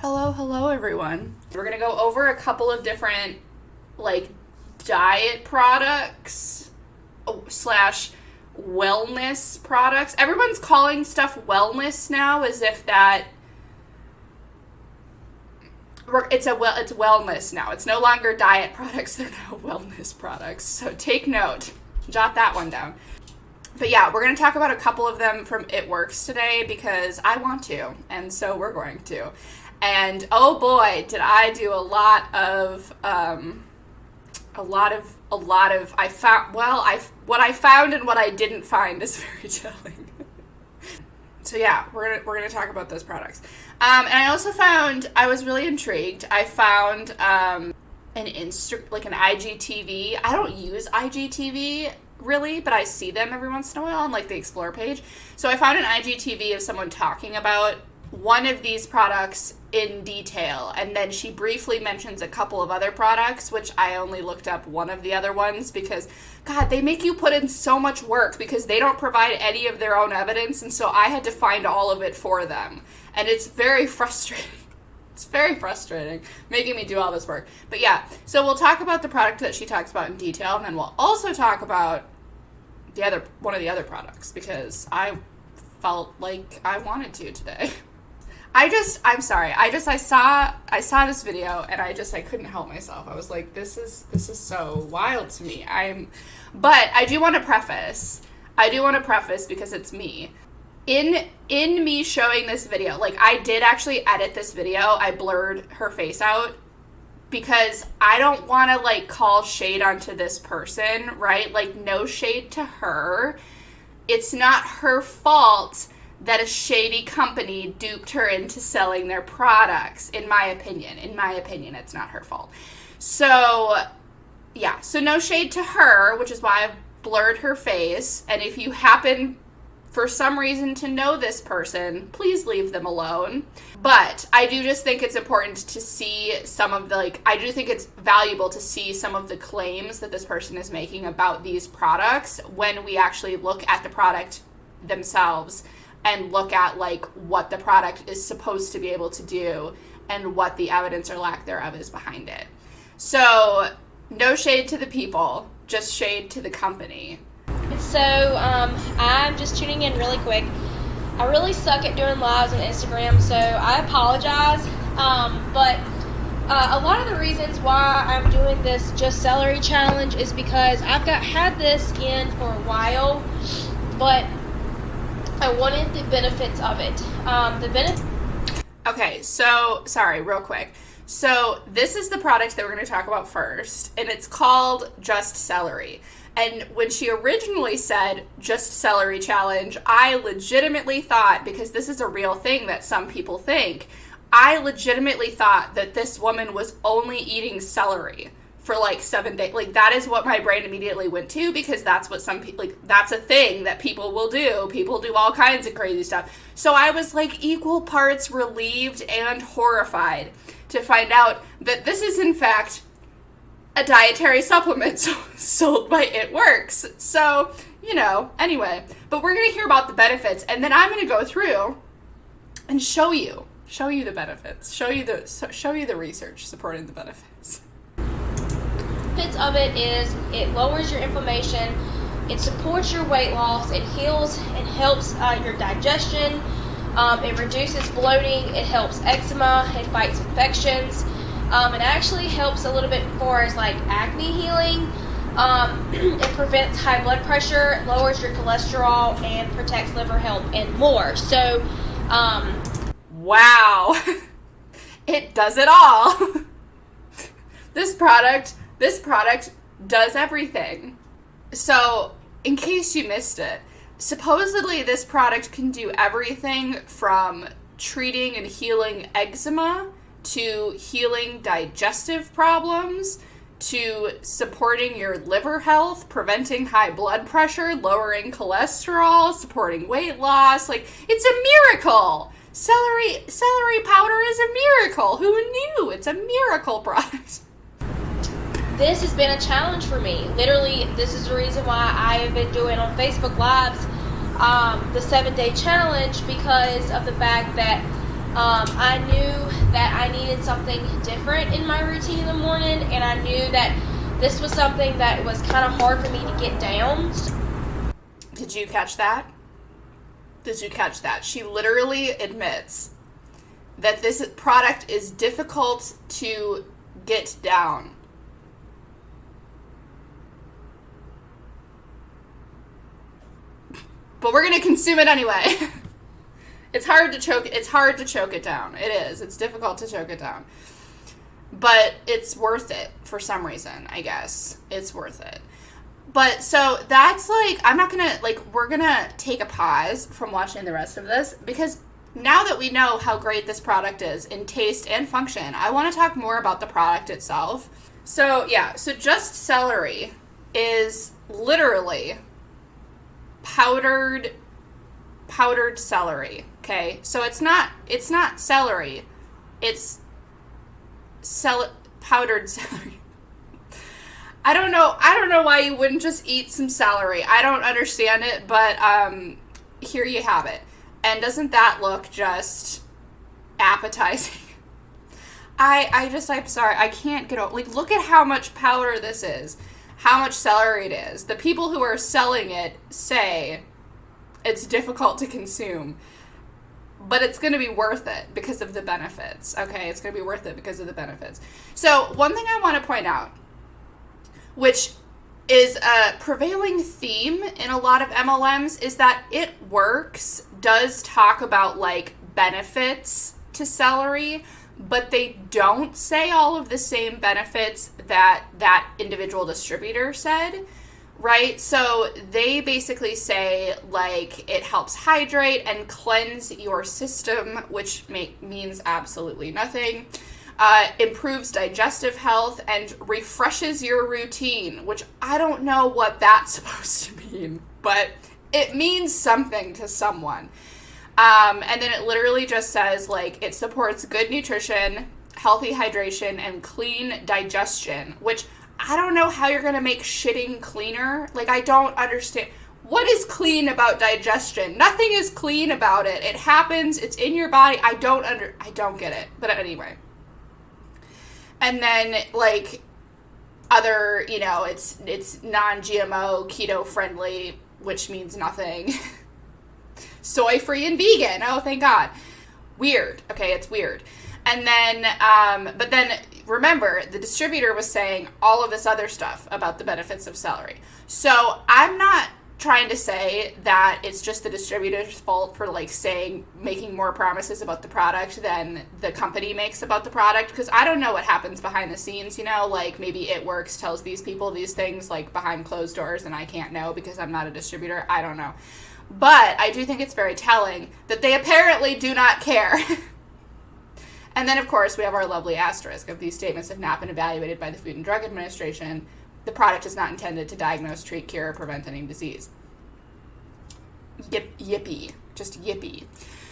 Hello everyone. We're gonna go over a couple of different diet products slash wellness products. Everyone's calling stuff wellness now as if that it's wellness now. It's no longer diet products, they're now wellness products. So take note. Jot that one down. But yeah, we're going to talk about a couple of them from It Works today because I want to, and so we're going to. And oh boy, did I do what I found and what I didn't find is very telling. So yeah, we're gonna talk about those products. And I also found, I was really intrigued. I found an IGTV. I don't use IGTV really, but I see them every once in a while on the Explore page. So I found an IGTV of someone talking about one of these products in detail, and then she briefly mentions a couple of other products, which I only looked up one of the other ones because, God, they make you put in so much work because they don't provide any of their own evidence, and so I had to find all of it for them, and it's very frustrating. It's very frustrating, making me do all this work. But yeah, so we'll talk about the product that she talks about in detail, and then we'll also talk about one of the other products because I felt like I wanted to today. I saw this video and I couldn't help myself. I was like, this is so wild to me. But I do want to preface because it's me. In me showing this video, I did actually edit this video. I blurred her face out because I don't want to call shade onto this person, right? No shade to her. It's not her fault that a shady company duped her into selling their products, in my opinion. In my opinion, it's not her fault. So, yeah. So no shade to her, which is why I've blurred her face. And if you happen, for some reason, to know this person, please leave them alone. But I do just think it's important to see some of the, I do think it's valuable to see some of the claims that this person is making about these products when we actually look at the product themselves and look at what the product is supposed to be able to do and what the evidence or lack thereof is behind it. So no shade to the people, just shade to the company. So I'm just tuning in really quick. I really suck at doing lives on Instagram, so I apologize. But a lot of the reasons why I'm doing this Just Celery challenge is because I've had this in for a while, but I wanted the benefits of it. Okay, so, sorry, real quick. So, this is the product that we're going to talk about first, and it's called Just Celery. And when she originally said Just Celery challenge, I legitimately thought, because this is a real thing that some people think, I legitimately thought that this woman was only eating celery for 7 days. That is what my brain immediately went to, because that's what some people, that's a thing that people will do. People do all kinds of crazy stuff. So I was equal parts relieved and horrified to find out that this is in fact a dietary supplement sold by It Works. So, anyway, but we're going to hear about the benefits, and then I'm going to go through and show you the benefits, show you the research supporting the benefits. Of it is it lowers your inflammation, it supports your weight loss, it heals and helps your digestion, it reduces bloating, it helps eczema, it fights infections, it actually helps a little bit for as acne healing, it prevents high blood pressure, it lowers your cholesterol, and protects liver health and more. So wow. It does it all. This product does everything. So, in case you missed it, supposedly this product can do everything from treating and healing eczema to healing digestive problems to supporting your liver health, preventing high blood pressure, lowering cholesterol, supporting weight loss. It's a miracle. Celery powder is a miracle. Who knew? It's a miracle product. This has been a challenge for me. Literally, this is the reason why I have been doing on Facebook Lives the 7-day challenge, because of the fact that I knew that I needed something different in my routine in the morning, and I knew that this was something that was kind of hard for me to get down. Did you catch that? Did you catch that? She literally admits that this product is difficult to get down. But we're going to consume it anyway. It's hard to choke it down. It is. It's difficult to choke it down. But it's worth it for some reason, I guess. It's worth it. But so that's like, I'm not going to, like, we're going to take a pause from watching the rest of this because now that we know how great this product is in taste and function, I want to talk more about the product itself. So yeah, so just celery is literally powdered celery, okay? So it's not celery. It's powdered celery. I don't know why you wouldn't just eat some celery. I don't understand it, but here you have it. And doesn't that look just appetizing? I'm sorry. I can't get over, like, look at how much powder this is. How much celery it is. The people who are selling it say it's difficult to consume, but it's going to be worth it because of the benefits. Okay, it's going to be worth it because of the benefits. So one thing I want to point out, which is a prevailing theme in a lot of MLMs, is that it works, does talk about, like, benefits to celery, but they don't say all of the same benefits that individual distributor said, right? So they basically say, like, it helps hydrate and cleanse your system, which means absolutely nothing. Improves digestive health and refreshes your routine, which I don't know what that's supposed to mean, but it means something to someone. And then it literally just says, like, it supports good nutrition, healthy hydration, and clean digestion, which I don't know how you're going to make shitting cleaner. Like, I don't understand. What is clean about digestion? Nothing is clean about it. It happens. It's in your body. I don't get it. But anyway. And then, like, other, you know, it's non-GMO, keto-friendly, which means nothing. Soy-free and vegan. Oh, thank God. Weird. Okay, it's weird. And then, but then, remember, the distributor was saying all of this other stuff about the benefits of celery. So I'm not trying to say that it's just the distributor's fault for, like, making more promises about the product than the company makes about the product, because I don't know what happens behind the scenes, you know, like, maybe It Works tells these people these things, like, behind closed doors, and I can't know because I'm not a distributor. I don't know. But I do think it's very telling that they apparently do not care. And then, of course, we have our lovely asterisk of these statements have not been evaluated by the Food and Drug Administration. The product is not intended to diagnose, treat, cure, or prevent any disease. Yippee. Just yippee.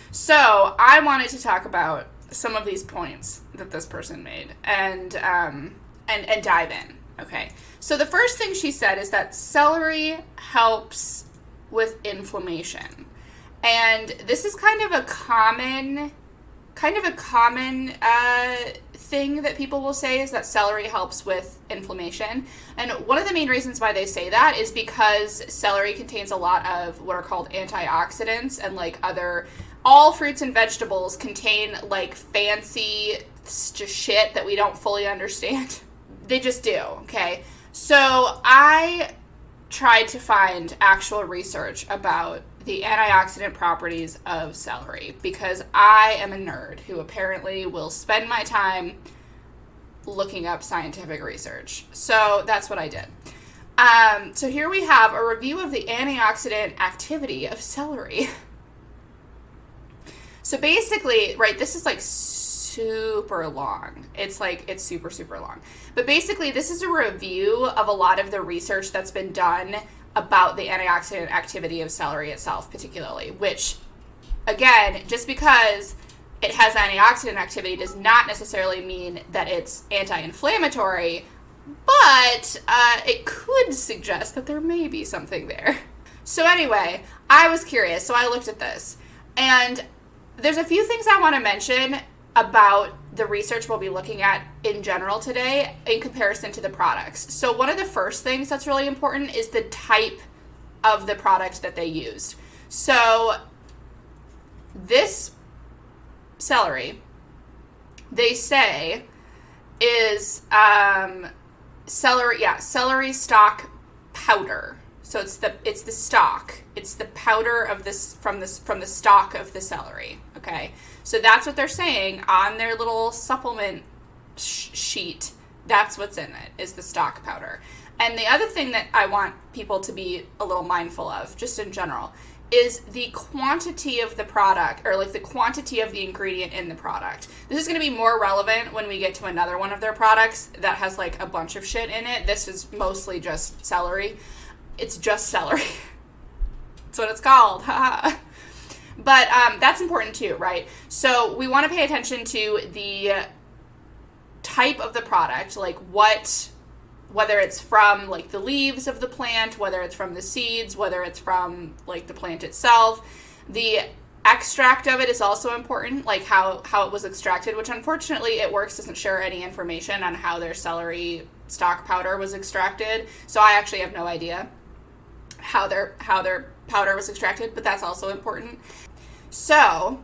So I wanted to talk about some of these points that this person made and dive in. Okay. So the first thing she said is that celery helps with inflammation. And this is kind of a common thing that people will say, is that celery helps with inflammation. And one of the main reasons why they say that is because celery contains a lot of what are called antioxidants, and, like, all fruits and vegetables contain, like, fancy shit that we don't fully understand. They just do, okay? So I tried to find actual research about the antioxidant properties of celery, because I am a nerd who apparently will spend my time looking up scientific research. So that's what I did. So here we have a review of the antioxidant activity of celery. So basically, right, this is, like, super long. It's super, super long. But basically, this is a review of a lot of the research that's been done about the antioxidant activity of celery itself, particularly, which, again, just because it has antioxidant activity does not necessarily mean that it's anti-inflammatory, but it could suggest that there may be something there. So anyway, I was curious, so I looked at this, and there's a few things I want to mention about the research we'll be looking at in general today in comparison to the products. So one of the first things that's really important is the type of the product that they used. So this celery, they say, is celery stalk powder. So it's the stalk. It's the powder of this from the stalk of the celery. Okay, so that's what they're saying on their little supplement sheet. That's what's in it, is the stalk powder. And the other thing that I want people to be a little mindful of, just in general, is the quantity of the product, or like the quantity of the ingredient in the product. This is going to be more relevant when we get to another one of their products that has like a bunch of shit in it. This is mostly just celery. It's just celery. That's what it's called. But that's important too, right? So we want to pay attention to the type of the product, like whether it's from like the leaves of the plant, whether it's from the seeds, whether it's from like the plant itself. The extract of it is also important, like how it was extracted, which unfortunately It Works doesn't share any information on how their celery stalk powder was extracted. So I actually have no idea how their powder was extracted, but that's also important. So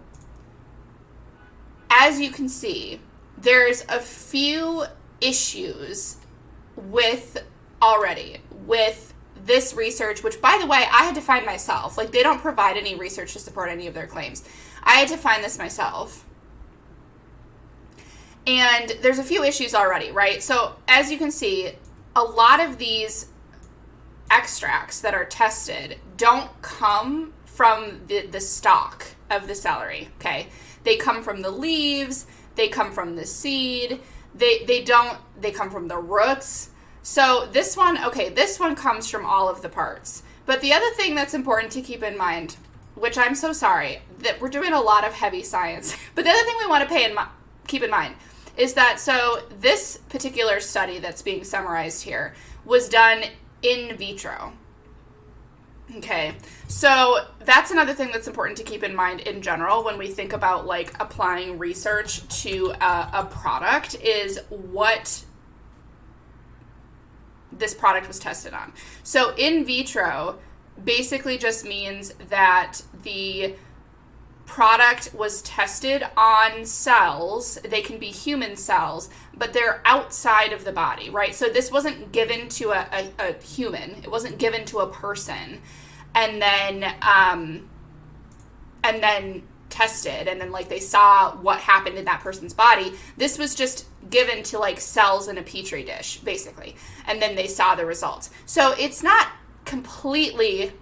as you can see, there's a few issues with this research, which, by the way, I had to find myself. Like, they don't provide any research to support any of their claims. I had to find this myself. And there's a few issues already, right? So as you can see, a lot of these extracts that are tested don't come from the stalk of the celery, okay? They come from the leaves, they come from the seed, they come from the roots. So this one comes from all of the parts. But the other thing that's important to keep in mind, which I'm so sorry, that we're doing a lot of heavy science, but the other thing we want to keep in mind is that, so this particular study that's being summarized here was done in vitro. Okay, so that's another thing that's important to keep in mind in general when we think about like applying research to a product, is what this product was tested on. So in vitro basically just means that the product was tested on cells. They can be human cells, but they're outside of the body, right? So this wasn't given to a human. It wasn't given to a person and then tested, and then like they saw what happened in that person's body. This was just given to like cells in a petri dish, basically, and then they saw the results. So it's not completely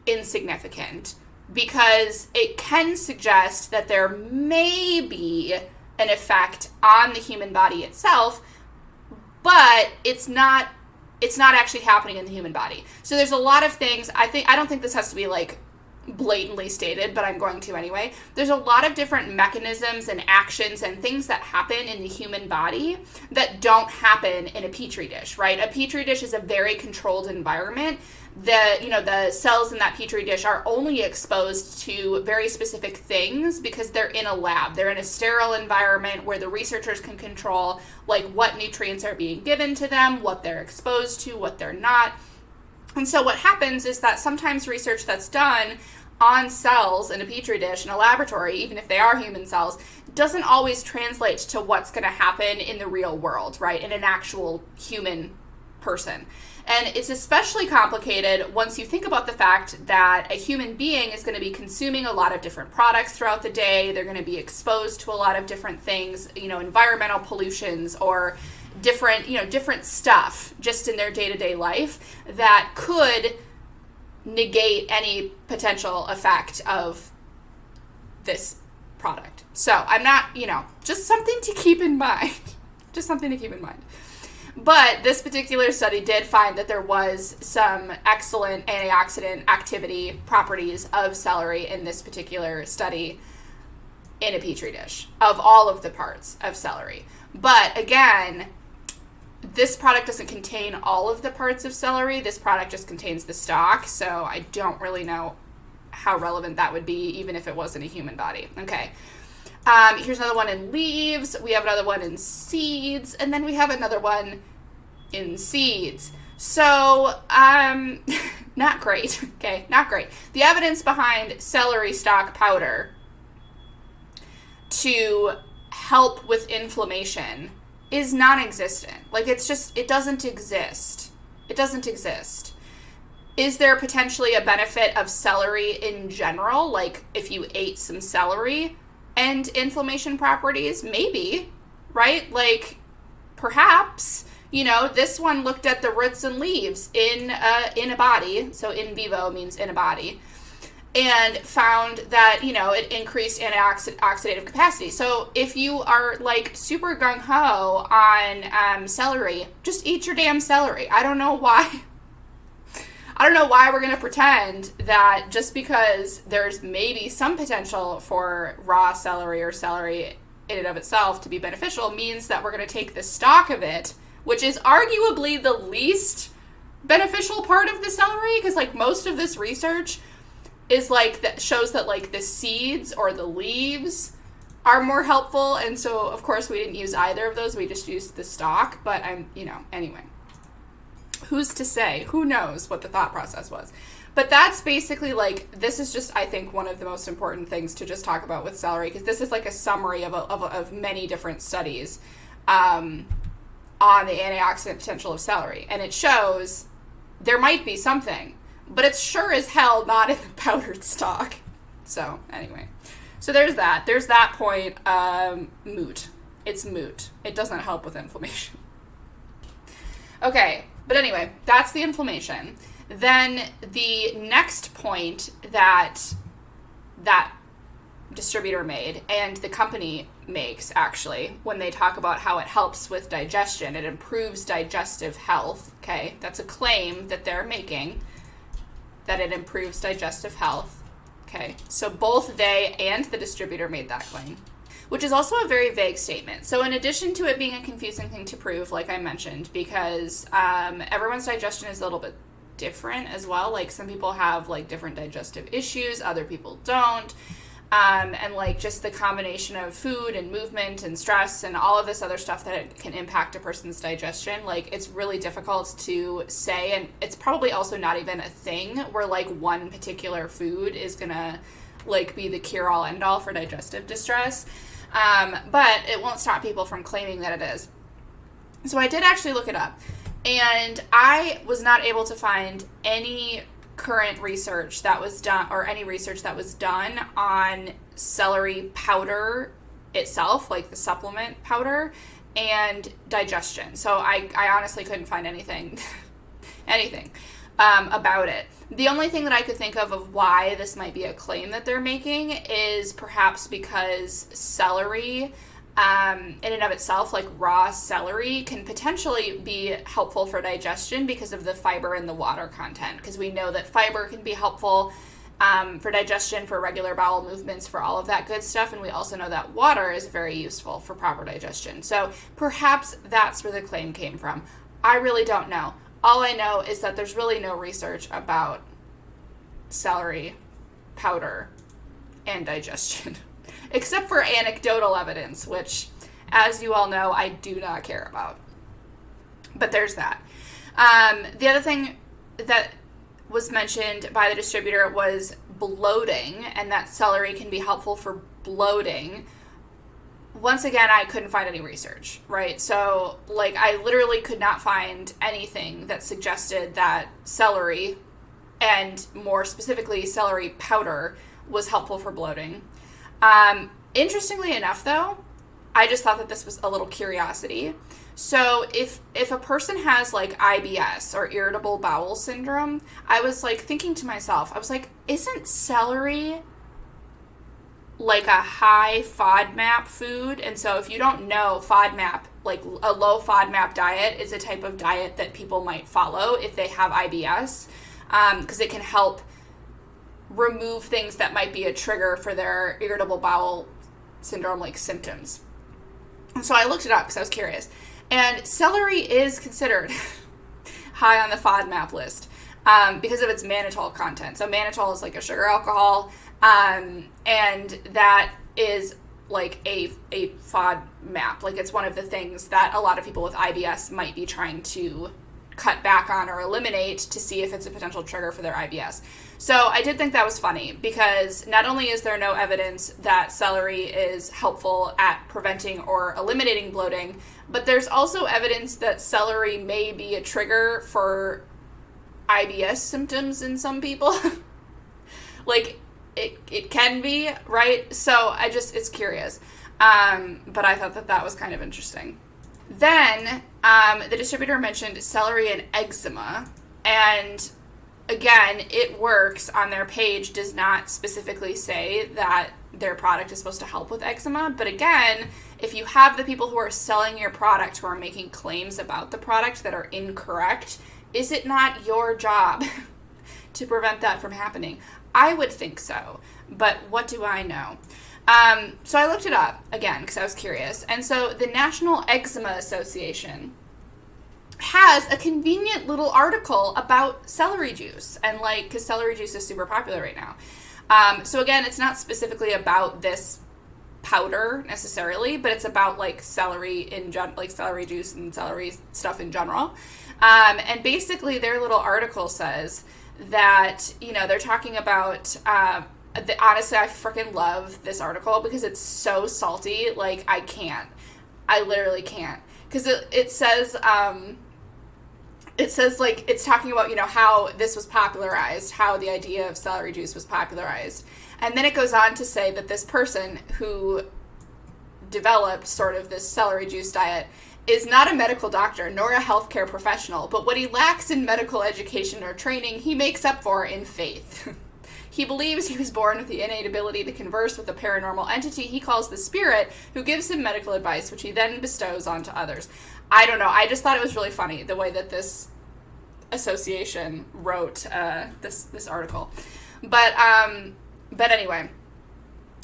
insignificant, because it can suggest that there may be an effect on the human body itself, but it's not actually happening in the human body. So there's a lot of things. I don't think this has to be like blatantly stated, but I'm going to anyway. There's a lot of different mechanisms and actions and things that happen in the human body that don't happen in a petri dish, right? A petri dish is a very controlled environment. The cells in that petri dish are only exposed to very specific things because they're in a lab. They're in a sterile environment where the researchers can control like what nutrients are being given to them, what they're exposed to, what they're not. And so what happens is that sometimes research that's done on cells in a petri dish in a laboratory, even if they are human cells, doesn't always translate to what's going to happen in the real world, right? In an actual human person. And it's especially complicated once you think about the fact that a human being is going to be consuming a lot of different products throughout the day. They're going to be exposed to a lot of different things, environmental pollutions or different stuff just in their day-to-day life that could negate any potential effect of this product. So I'm not, just something to keep in mind. Just something to keep in mind. But this particular study did find that there was some excellent antioxidant activity properties of celery in this particular study in a petri dish of all of the parts of celery. But again, this product doesn't contain all of the parts of celery. This product just contains the stalk, so I don't really know how relevant that would be, even if it was in a human body. Okay. Here's another one in leaves. We have another one in seeds. And then we have another one in seeds. So, not great. Okay, not great. The evidence behind celery stalk powder to help with inflammation is non-existent. Like, it doesn't exist. It doesn't exist. Is there potentially a benefit of celery in general? Like, if you ate some celery and inflammation properties? Maybe, right? Like, perhaps, this one looked at the roots and leaves in a body, so in vivo means in a body, and found that, it increased antioxidative capacity. So if you are, like, super gung-ho on celery, just eat your damn celery. I don't know why we're going to pretend that just because there's maybe some potential for raw celery or celery in and of itself to be beneficial means that we're going to take the stalk of it, which is arguably the least beneficial part of the celery, because, like, most of this research is, like, that shows that, like, the seeds or the leaves are more helpful, and so, of course, we didn't use either of those. We just used the stalk, but anyway. Who's to say? Who knows what the thought process was? But that's basically, like, this is just, I think, one of the most important things to just talk about with celery, because this is, like, a summary of many different studies on the antioxidant potential of celery. And it shows there might be something, but it's sure as hell not in the powdered stalk. So, anyway. So there's that. There's that point. Moot. It's moot. It doesn't help with inflammation. Okay. But anyway, that's the inflammation. Then the next point that distributor made, and the company makes, actually, when they talk about how it helps with digestion, it improves digestive health, okay? That's a claim that they're making, that it improves digestive health, okay? So both they and the distributor made that claim, which is also a very vague statement. So in addition to it being a confusing thing to prove, like I mentioned, because everyone's digestion is a little bit different as well. Like, some people have, like, different digestive issues, other people don't. And, like, just the combination of food and movement and stress and all of this other stuff that can impact a person's digestion, like, it's really difficult to say, and it's probably also not even a thing where, like, one particular food is gonna, like, be the cure-all end-all for digestive distress. But it won't stop people from claiming that it is. So I did actually look it up, and I was not able to find any current research that was done, or any research that was done on celery powder itself, like the supplement powder, and digestion. So I honestly couldn't find anything about it. The only thing that I could think of why this might be a claim that they're making is perhaps because celery, in and of itself, like raw celery, can potentially be helpful for digestion because of the fiber and the water content. Because we know that fiber can be helpful for digestion, for regular bowel movements, for all of that good stuff. And we also know that water is very useful for proper digestion. So perhaps that's where the claim came from. I really don't know. All I know is that there's really no research about celery powder and digestion, except for anecdotal evidence, which, as you all know, I do not care about. But there's that. The other thing that was mentioned by the distributor was bloating, and that celery can be helpful for bloating. Once again, I couldn't find any research, right? So, like, I literally could not find anything that suggested that celery, and more specifically celery powder, was helpful for bloating. Interestingly enough, though, I just thought that this was a little curiosity. So if a person has, like, IBS or irritable bowel syndrome, I was, like, thinking to myself, I was like, isn't celery like a high FODMAP food? And so if you don't know, FODMAP, like a low FODMAP diet, is a type of diet that people might follow if they have IBS, because it can help remove things that might be a trigger for their irritable bowel syndrome, like, symptoms. And so I looked it up because I was curious. And celery is considered high on the FODMAP list because of its mannitol content. So mannitol is like a sugar alcohol, and that is like a FODMAP. Like, it's one of the things that a lot of people with IBS might be trying to cut back on or eliminate to see if it's a potential trigger for their IBS. So I did think that was funny, because not only is there no evidence that celery is helpful at preventing or eliminating bloating, but there's also evidence that celery may be a trigger for IBS symptoms in some people. Like, it can be, right? So it's curious. But I thought that was kind of interesting. Then the distributor mentioned celery and eczema, and again, it works on their page, does not specifically say that their product is supposed to help with eczema. But again, if you have the people who are selling your product who are making claims about the product that are incorrect, is it not your job to prevent that from happening? I would think so, but what do I know? So I looked it up again because I was curious. And so the National Eczema Association has a convenient little article about celery juice, and like, because celery juice is super popular right now. So again, it's not specifically about this powder necessarily, but it's about like celery like celery juice and celery stuff in general. And basically their little article says that, they're talking about, honestly, I freaking love this article because it's so salty. Like, I literally can't. Because it says, like, it's talking about, how this was popularized, how the idea of celery juice was popularized. And then it goes on to say that this person who developed sort of this celery juice diet is not a medical doctor nor a healthcare professional, but what he lacks in medical education or training, he makes up for in faith. He believes he was born with the innate ability to converse with a paranormal entity he calls the spirit, who gives him medical advice, which he then bestows onto others. I don't know. I just thought it was really funny the way that this association wrote this article. But anyway,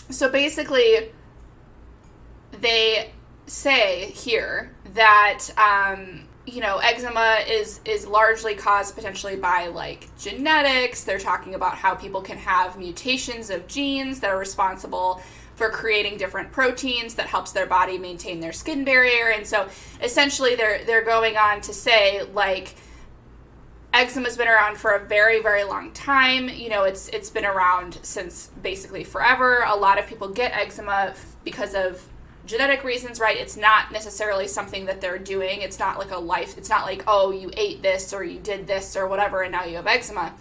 so basically they say here that eczema is largely caused potentially by like genetics. They're talking about how people can have mutations of genes that are responsible for creating different proteins that helps their body maintain their skin barrier. And so essentially they're going on to say, like, eczema's been around for a very, very long time. It's been around since basically forever. A lot of people get eczema because of genetic reasons, right? It's not necessarily something that they're doing. It's not like it's not like, oh, you ate this or you did this or whatever and now you have eczema.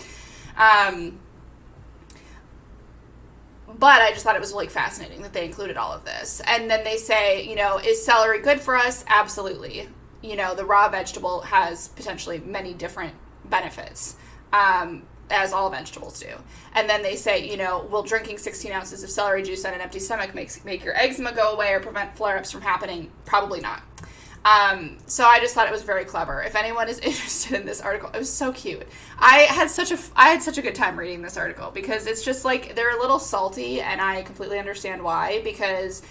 But I just thought it was really fascinating that they included all of this. And then they say, is celery good for us? Absolutely. The raw vegetable has potentially many different benefits, as all vegetables do. And then they say, will drinking 16 ounces of celery juice on an empty stomach make your eczema go away or prevent flare-ups from happening? Probably not. So I just thought it was very clever. If anyone is interested in this article, it was so cute. I had such a good time reading this article because it's just like, they're a little salty, and I completely understand why, because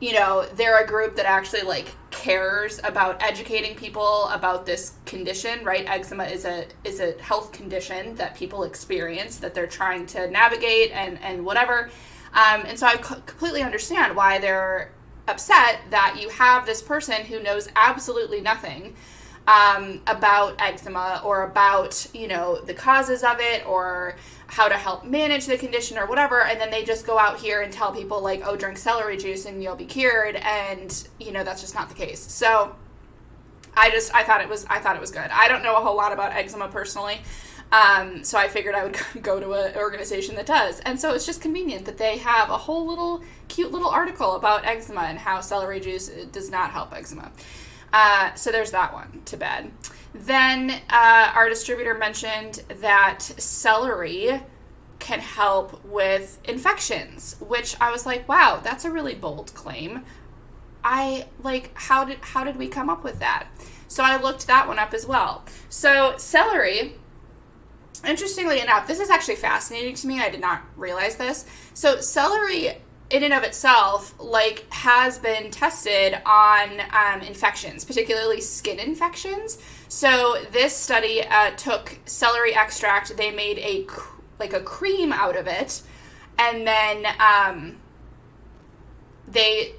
they're a group that actually like cares about educating people about this condition, right? Eczema is a health condition that people experience, that they're trying to navigate and whatever. And so I completely understand why they're upset that you have this person who knows absolutely nothing about eczema or about, the causes of it or how to help manage the condition or whatever, and then they just go out here and tell people like, oh, drink celery juice and you'll be cured, and that's just not the case. So I thought it was good. I don't know a whole lot about eczema personally, so I figured I would go to an organization that does. And so it's just convenient that they have a whole little cute little article about eczema and how celery juice does not help eczema. So there's that one to bed. Then our distributor mentioned that celery can help with infections, which I was like, wow, that's a really bold claim. How did we come up with that? So I looked that one up as well. So celery, interestingly enough, this is actually fascinating to me. I did not realize this. So celery in and of itself, has been tested on infections, particularly skin infections. So this study took celery extract. They made a cream out of it, and then they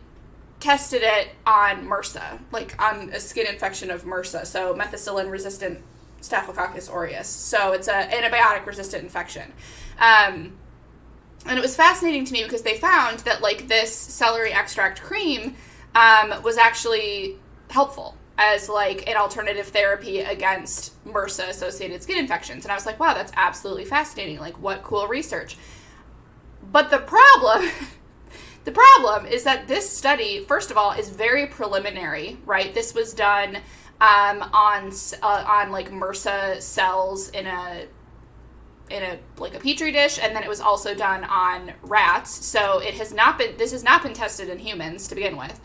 tested it on MRSA, like on a skin infection of MRSA, so methicillin-resistant Staphylococcus aureus. So it's an antibiotic-resistant infection. And it was fascinating to me because they found that, like, this celery extract cream was actually helpful as, like, an alternative therapy against MRSA-associated skin infections. And I was like, wow, that's absolutely fascinating. Like, what cool research. But the problem is that this study, first of all, is very preliminary, right? This was done on like MRSA cells in a like a petri dish, and then it was also done on rats. So this has not been tested in humans to begin with.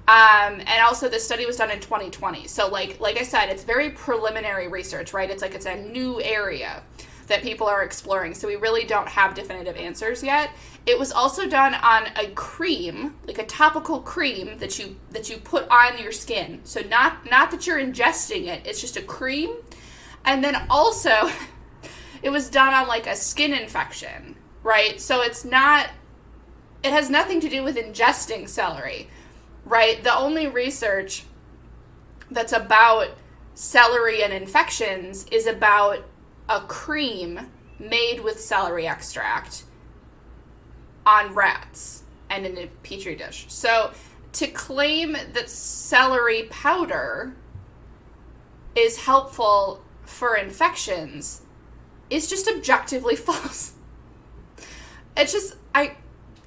And also this study was done in 2020. So like I said, it's very preliminary research, right? It's a new area that people are exploring. So we really don't have definitive answers yet. It was also done on a cream, like a topical cream that you put on your skin. So not that you're ingesting it, it's just a cream. And then also it was done on like a skin infection, right? So it has nothing to do with ingesting celery, right? The only research that's about celery and infections is about a cream made with celery extract on rats and in a petri dish. So to claim that celery powder is helpful for infections is just objectively false. It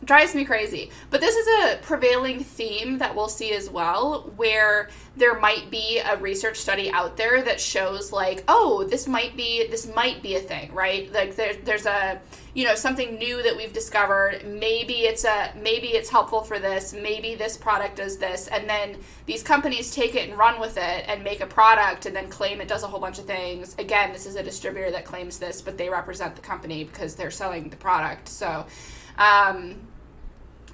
drives me crazy. But this is a prevailing theme that we'll see as well, where there might be a research study out there that shows like, oh, this might be a thing, right? Like there's a, something new that we've discovered. Maybe it's helpful for this. Maybe this product does this. And then these companies take it and run with it and make a product and then claim it does a whole bunch of things. Again, this is a distributor that claims this, but they represent the company because they're selling the product. So,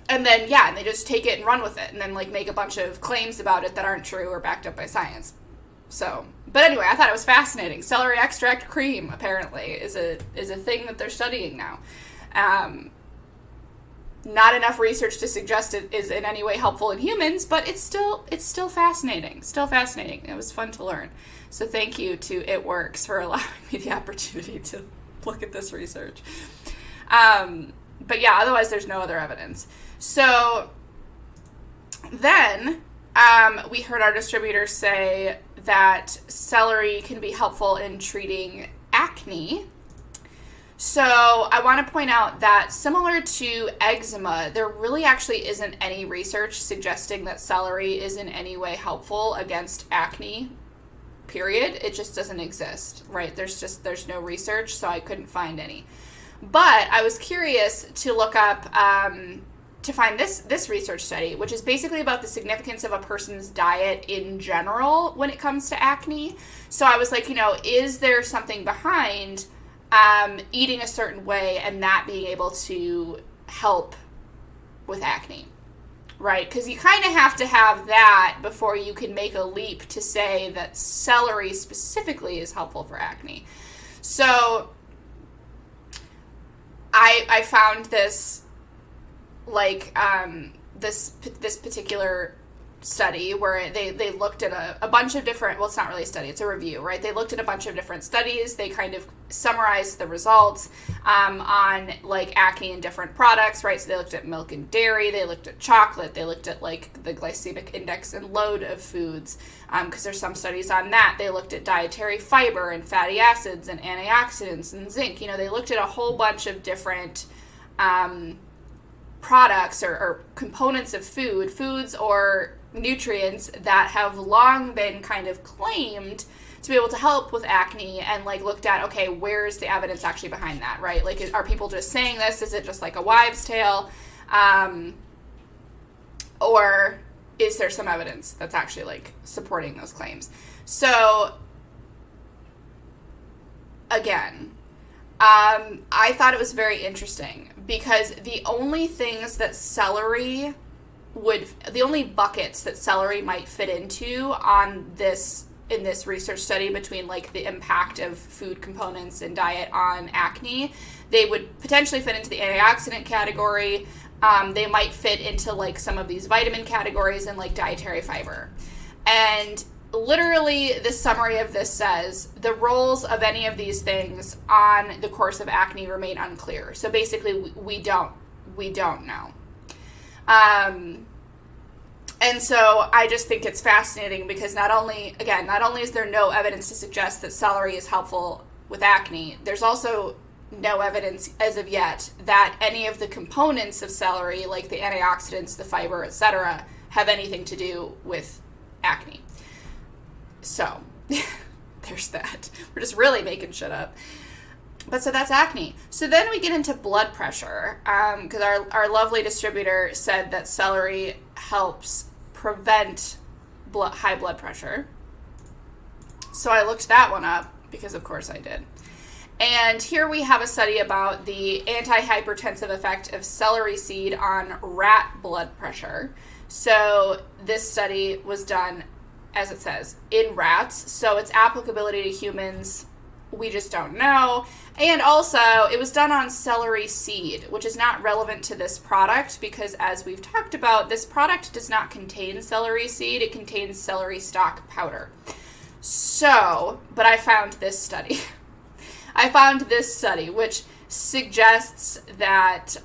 and then, and they just take it and run with it and then, like, make a bunch of claims about it that aren't true or backed up by science. So, but anyway, I thought it was fascinating. Celery extract cream, apparently, is a thing that they're studying now. Not enough research to suggest it is in any way helpful in humans, but it's still fascinating. Still fascinating. It was fun to learn. So thank you to It Works for allowing me the opportunity to look at this research. But yeah, otherwise there's no other evidence. So then we heard our distributors say that celery can be helpful in treating acne. So I want to point out that similar to eczema, there really actually isn't any research suggesting that celery is in any way helpful against acne, period. It just doesn't exist, right? There's no research, so I couldn't find any. But I was curious to look up, to find this research study, which is basically about the significance of a person's diet in general when it comes to acne. So I was like, is there something behind eating a certain way and that being able to help with acne, right? Because you kind of have to have that before you can make a leap to say that celery specifically is helpful for acne. So I found this, like, this particular study where they looked at a bunch of different, well, it's not really a study, it's a review, right? They looked at a bunch of different studies. They kind of summarized the results on, like, acne in different products, right? So they looked at milk and dairy, they looked at chocolate, they looked at, like, the glycemic index and load of foods, because there's some studies on that. They looked at dietary fiber and fatty acids and antioxidants and zinc. They looked at a whole bunch of different products or components of foods or nutrients that have long been kind of claimed to be able to help with acne, and, like, looked at, okay, where's the evidence actually behind that, right? Like, are people just saying this? Is it just like a wives' tale? Or is there some evidence that's actually, like, supporting those claims? So, again, I thought it was very interesting because the only things that the only buckets that celery might fit into in this research study between, like, the impact of food components and diet on acne, they would potentially fit into the antioxidant category, They might fit into like some of these vitamin categories and like dietary fiber. And literally the summary of this says the roles of any of these things on the course of acne remain unclear. So basically we don't know. And so I just think it's fascinating because not only is there no evidence to suggest that celery is helpful with acne, there's also no evidence as of yet that any of the components of celery, like the antioxidants, the fiber, etc., have anything to do with acne. So there's that. We're just really making shit up. But so that's acne. So then we get into blood pressure, because our lovely distributor said that celery helps prevent high blood pressure. So I looked that one up, because of course I did. And here we have a study about the anti-hypertensive effect of celery seed on rat blood pressure. So this study was done, as it says, in rats. So its applicability to humans, we just don't know. And also, it was done on celery seed, which is not relevant to this product because, as we've talked about, this product does not contain celery seed. It contains celery stalk powder. So, but I found this study. Which suggests that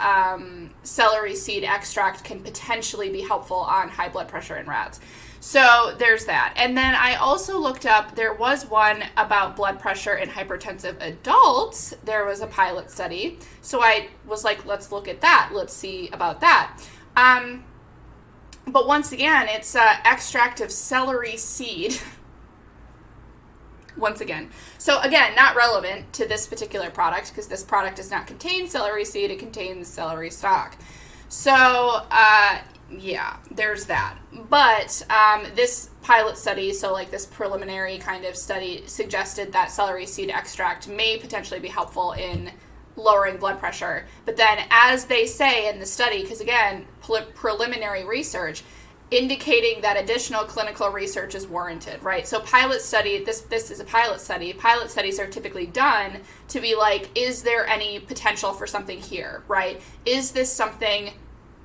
celery seed extract can potentially be helpful on high blood pressure in rats. So there's that. And then I also looked up, there was one about blood pressure in hypertensive adults. There was a pilot study. So I was like, let's look at that. Let's see about that. But once again, it's extract of celery seed. Once again. So again, not relevant to this particular product because this product does not contain celery seed. It contains celery stalk. So, yeah, there's that. But this pilot study, so like this preliminary kind of study, suggested that celery seed extract may potentially be helpful in lowering blood pressure. But then, as they say in the study, because again, preliminary research, indicating that additional clinical research is warranted, right? So pilot study, this is a pilot study. Pilot studies are typically done to be like, is there any potential for something here, right? Is this something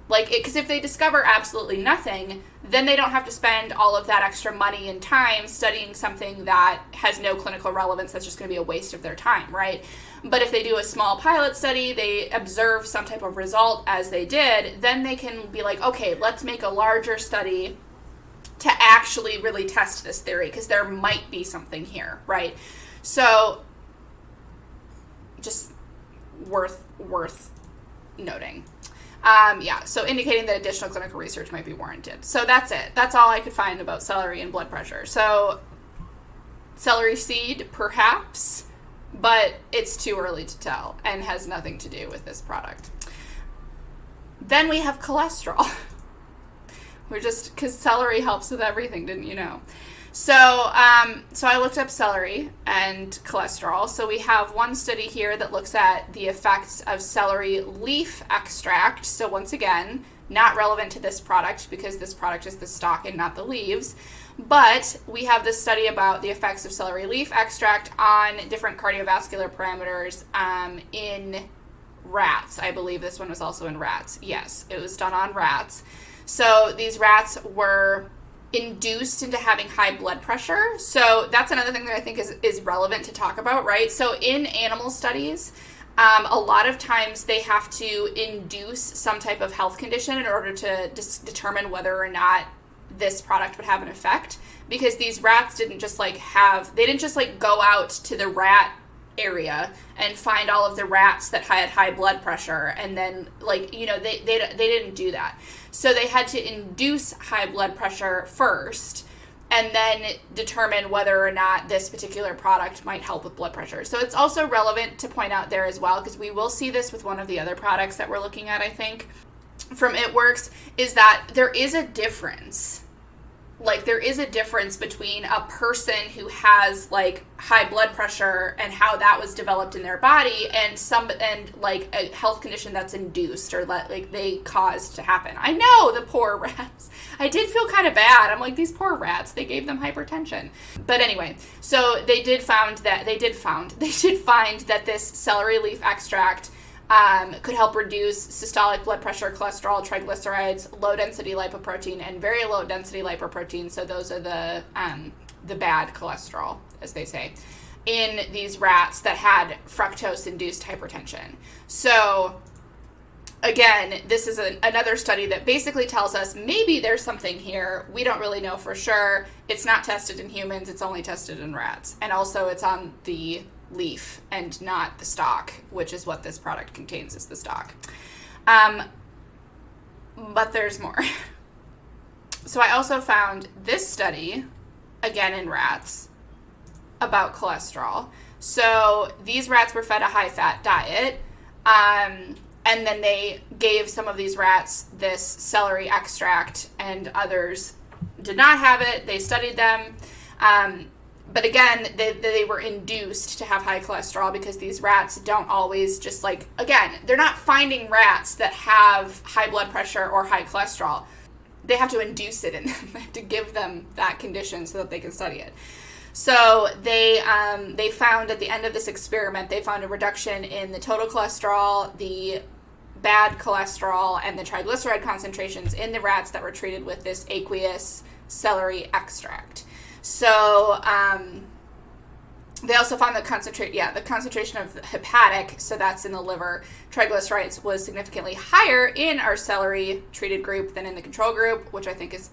like it? Because if they discover absolutely nothing, then they don't have to spend all of that extra money and time studying something that has no clinical relevance. That's just going to be a waste of their time, right? But if they do a small pilot study, they observe some type of result as they did, then they can be like, okay, let's make a larger study to actually really test this theory because there might be something here, right? So just worth noting. So indicating that additional clinical research might be warranted. So that's it. That's all I could find about celery and blood pressure. So celery seed, perhaps, but it's too early to tell and has nothing to do with this product. Then we have cholesterol. Because celery helps with everything, didn't you know? So I looked up celery and cholesterol. So we have one study here that looks at the effects of celery leaf extract. So once again, not relevant to this product because this product is the stalk and not the leaves. But we have this study about the effects of celery leaf extract on different cardiovascular parameters in rats. I believe this one was also in rats. Yes, it was done on rats. So these rats were induced into having high blood pressure. So that's another thing that I think is relevant to talk about, right? So in animal studies, a lot of times they have to induce some type of health condition in order to determine whether or not this product would have an effect, because these rats didn't just go out to the rat area and find all of the rats that had high blood pressure and then they didn't do that. So they had to induce high blood pressure first and then determine whether or not this particular product might help with blood pressure. So it's also relevant to point out there as well, because we will see this with one of the other products that we're looking at, I think, from It Works, is that there is a difference. There is a difference between a person who has high blood pressure and how that was developed in their body and a health condition that's induced or that they caused to happen. I know, the poor rats. I did feel kind of bad. I'm like, these poor rats, they gave them hypertension. But anyway, so they did find that this celery leaf extract could help reduce systolic blood pressure, cholesterol, triglycerides, low-density lipoprotein, and very low-density lipoprotein. So those are the bad cholesterol, as they say, in these rats that had fructose-induced hypertension. So again, this is another study that basically tells us maybe there's something here. We don't really know for sure. It's not tested in humans. It's only tested in rats. And also it's on the leaf and not the stalk, which is what this product contains, is the stalk. But there's more. So I also found this study, again in rats, about cholesterol. So these rats were fed a high-fat diet, and then they gave some of these rats this celery extract, and others did not have it. They studied them. But again, they were induced to have high cholesterol because these rats don't always just like, again, they're not finding rats that have high blood pressure or high cholesterol. They have to induce it in them. They have to give them that condition so that they can study it. So they found at the end of this experiment, they found a reduction in the total cholesterol, the bad cholesterol, and the triglyceride concentrations in the rats that were treated with this aqueous celery extract. So they also found the concentration of hepatic, so that's in the liver, triglycerides was significantly higher in our celery treated group than in the control group, which I think is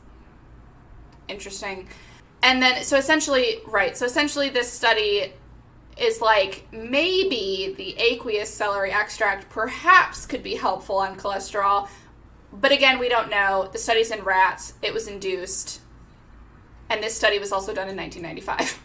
interesting. And then, so essentially this study is like, maybe the aqueous celery extract perhaps could be helpful on cholesterol. But again, we don't know. The study's in rats. It was induced. And this study was also done in 1995.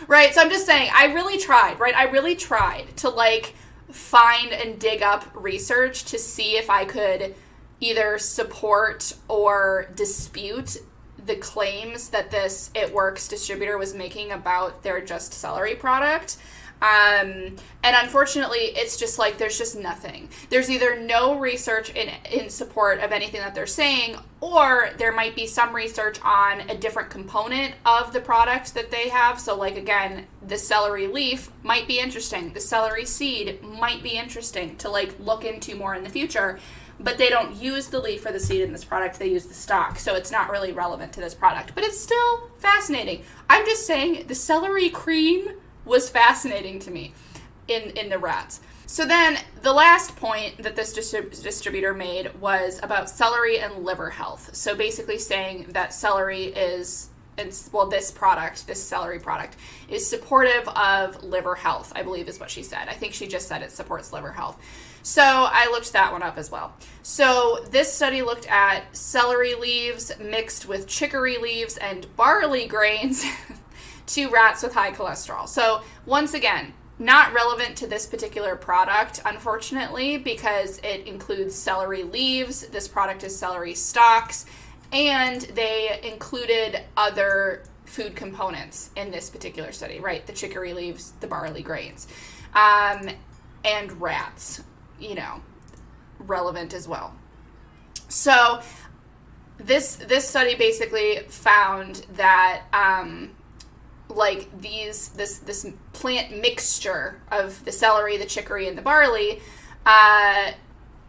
Right? So I'm just saying, I really tried, right? I really tried to like find and dig up research to see if I could either support or dispute the claims that this It Works distributor was making about their Just Celery product. And unfortunately, it's just like, there's just nothing. There's either no research in support of anything that they're saying, or there might be some research on a different component of the product that they have. So like, again, the celery leaf might be interesting. The celery seed might be interesting to like look into more in the future. But they don't use the leaf or the seed in this product. They use the stalk. So it's not really relevant to this product. But it's still fascinating. I'm just saying the celery cream was fascinating to me in the rats. So then the last point that this distributor made was about celery and liver health. So basically saying that celery is, this celery product is supportive of liver health, I believe is what she said. I think she just said it supports liver health. So I looked that one up as well. So this study looked at celery leaves mixed with chicory leaves and barley grains to rats with high cholesterol. So once again, not relevant to this particular product, unfortunately, because it includes celery leaves. This product is celery stalks, and they included other food components in this particular study, right? The chicory leaves, the barley grains, and rats, relevant as well. So this study basically found that this plant mixture of the celery, the chicory, and the barley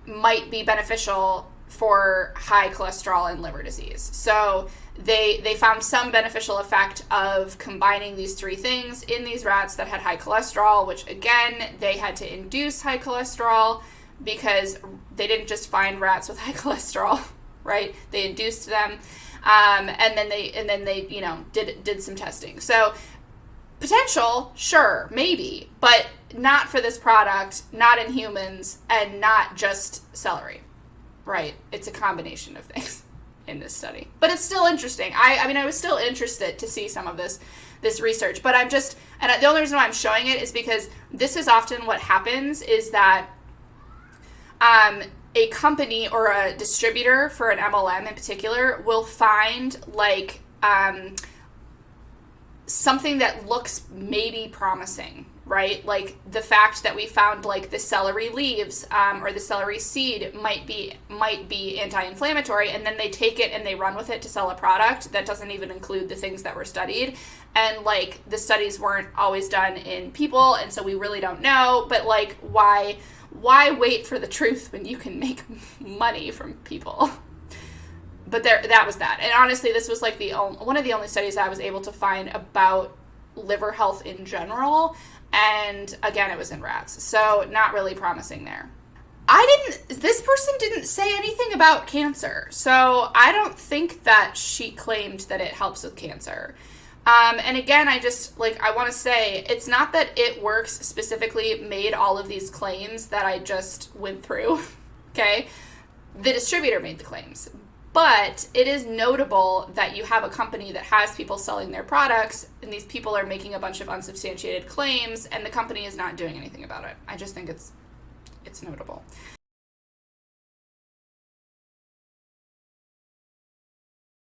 might be beneficial for high cholesterol and liver disease. So they found some beneficial effect of combining these three things in these rats that had high cholesterol, which again, they had to induce high cholesterol because they didn't just find rats with high cholesterol, right? They induced them. And then they did some testing. So potential, sure, maybe, but not for this product, not in humans, and not just celery, right? It's a combination of things in this study, but it's still interesting. I was still interested to see some of this research, but the only reason why I'm showing it is because this is often what happens is that, a company or a distributor for an MLM in particular will find something that looks maybe promising, right? Like the fact that we found like the celery leaves or the celery seed might be anti-inflammatory, and then they take it and they run with it to sell a product that doesn't even include the things that were studied. And like the studies weren't always done in people, and so we really don't know. But like why why wait for the truth when you can make money from people? But that was that. And honestly, this was like one of the only studies I was able to find about liver health in general. And again, it was in rats. So not really promising there. This person didn't say anything about cancer. So I don't think that she claimed that it helps with cancer. And again, I want to say, it's not that It Works specifically made all of these claims that I just went through, okay? The distributor made the claims. But it is notable that you have a company that has people selling their products, and these people are making a bunch of unsubstantiated claims, and the company is not doing anything about it. I just think it's notable.